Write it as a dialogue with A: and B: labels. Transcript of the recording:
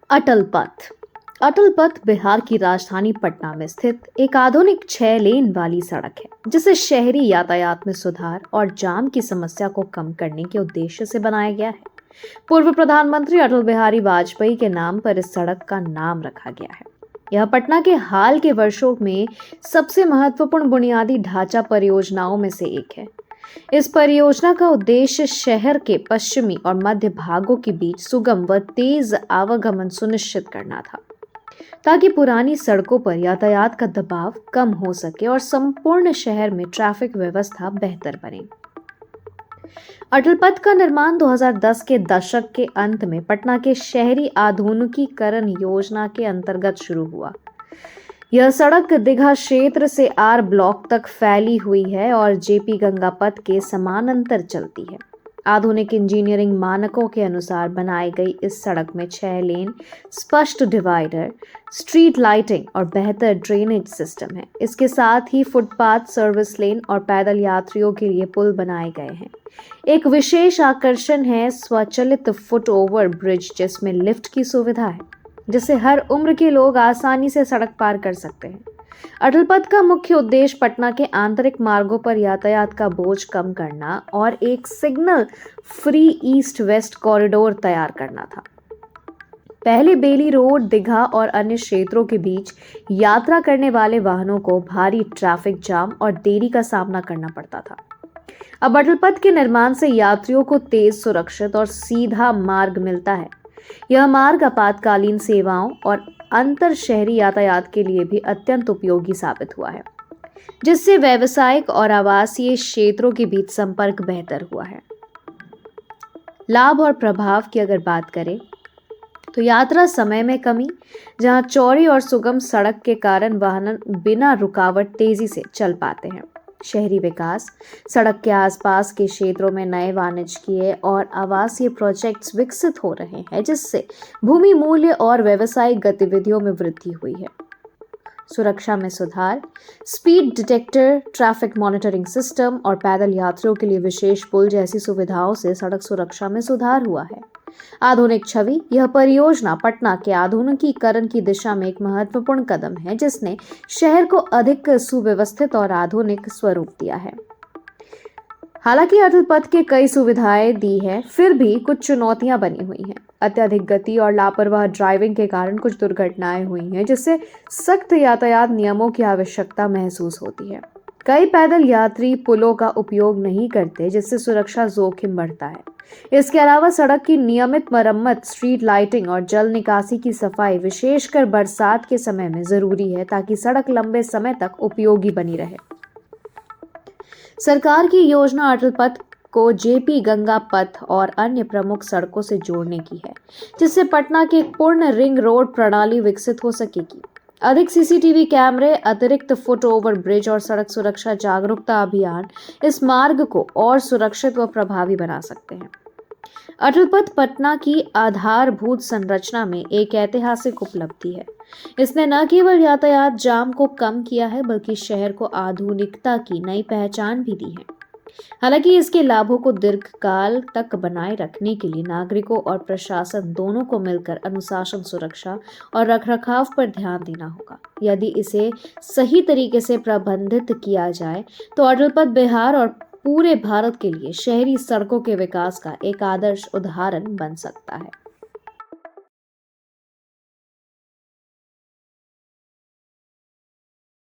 A: अटल पथ। अटल पथ बिहार की राजधानी पटना में स्थित एक आधुनिक 6 लेन वाली सड़क है जिसे शहरी यातायात में सुधार और जाम की समस्या को कम करने के उद्देश्य से बनाया गया है। पूर्व प्रधानमंत्री अटल बिहारी वाजपेयी के नाम पर इस सड़क का नाम रखा गया है। यह पटना के हाल के वर्षों में सबसे महत्वपूर्ण बुनियादी ढांचा परियोजनाओं में से एक है। इस परियोजना का उद्देश्य शहर के पश्चिमी और मध्य भागों के बीच सुगम व तेज आवागमन सुनिश्चित करना था, ताकि पुरानी सड़कों पर यातायात का दबाव कम हो सके और संपूर्ण शहर में ट्रैफिक व्यवस्था बेहतर बने। अटल पथ का निर्माण 2010 के दशक के अंत में पटना के शहरी आधुनिकीकरण योजना के अंतर्गत शुरू हुआ। यह सड़क दीघा क्षेत्र से आर ब्लॉक तक फैली हुई है और जेपी गंगा पथ के समानांतर चलती है। आधुनिक इंजीनियरिंग मानकों के अनुसार बनाई गई इस सड़क में 6 लेन, स्पष्ट डिवाइडर, स्ट्रीट लाइटिंग और बेहतर ड्रेनेज सिस्टम है। इसके साथ ही फुटपाथ, सर्विस लेन और पैदल यात्रियों के लिए पुल बनाए गए हैं। एक विशेष आकर्षण है स्वचालित फुट ओवर ब्रिज, जिसमें लिफ्ट की सुविधा है, जिससे हर उम्र के लोग आसानी से सड़क पार कर सकते हैं। अटल पथ का मुख्य उद्देश्य पटना के आंतरिक मार्गों पर यातायात का बोझ कम करना और एक signal free east west corridor तैयार करना था। पहले बेली रोड, दीघा और अन्य क्षेत्रों के बीच यात्रा करने वाले वाहनों को भारी ट्रैफिक जाम और देरी का सामना करना पड़ता था। अब अटल पथ के निर्माण से यात्रियों को तेज, सुरक्षित और सीधा मार्ग मिलता है। यह मार्ग आपातकालीन सेवाओं और अंतर शहरी यातायात के लिए भी अत्यंत उपयोगी साबित हुआ है, जिससे व्यावसायिक और आवासीय क्षेत्रों के बीच संपर्क बेहतर हुआ है। लाभ और प्रभाव की अगर बात करें तो यात्रा समय में कमी, जहां चौड़ी और सुगम सड़क के कारण वाहन बिना रुकावट तेजी से चल पाते हैं। शहरी विकास, सड़क के आसपास के क्षेत्रों में नए वाणिज्यिक और आवासीय प्रोजेक्ट्स विकसित हो रहे हैं, जिससे भूमि मूल्य और व्यावसायिक गतिविधियों में वृद्धि हुई है। सुरक्षा में सुधार, speed detector, traffic monitoring system और पैदल यात्रियों के लिए विशेष पुल जैसी सुविधाओं से सड़क सुरक्षा में सुधार हुआ है। आधुनिक छवि, यह परियोजना पटना के आधुनिकीकरण की दिशा में एक महत्वपूर्ण कदम है, जिसने शहर को अधिक सुव्यवस्थित और आधुनिक स्वरूप दिया है। हालांकि अटल पथ के कई सुविधाएं दी है, फिर भी कुछ चुनौतियां बनी हुई हैं। अत्यधिक गति और लापरवाह ड्राइविंग के कारण कुछ दुर्घटनाएं हुई हैं, जिससे सख्त यातायात नियमों की आवश्यकता महसूस होती है। कई पैदल यात्री पुलों का उपयोग नहीं करते, जिससे सुरक्षा जोखिम बढ़ता है। इसके अलावा सड़क की नियमित मरम्मत, स्ट्रीट लाइटिंग और जल निकासी की सफाई विशेषकर बरसात के समय में जरूरी है, ताकि सड़क लंबे समय तक उपयोगी बनी रहे। सरकार की योजना अटल पथ को जेपी गंगा पथ और अन्य प्रमुख सड़कों से जोड़ने की है, जिससे पटना की एक पूर्ण रिंग रोड प्रणाली विकसित हो सकेगी। अधिक सीसीटीवी कैमरे, अतिरिक्त फुट ओवर ब्रिज और सड़क सुरक्षा जागरूकता अभियान इस मार्ग को और सुरक्षित व प्रभावी बना सकते हैं। अटल पथ पटना की आधारभूत संरचना में एक ऐतिहासिक उपलब्धि है। इसने न केवल यातायात जाम को कम किया है, बल्कि शहर को आधुनिकता की नई पहचान भी दी है। हालांकि इसके लाभों को दीर्घकाल तक बनाए रखने के लिए नागरिकों और प्रशासन दोनों को मिलकर अनुशासन, सुरक्षा और रखरखाव पर ध्यान देना होगा। यदि इसे सही तरीके से प्रबंधित किया जाए तो अटल पथ बिहार और पूरे भारत के लिए शहरी सड़कों के विकास का एक आदर्श उदाहरण बन सकता है।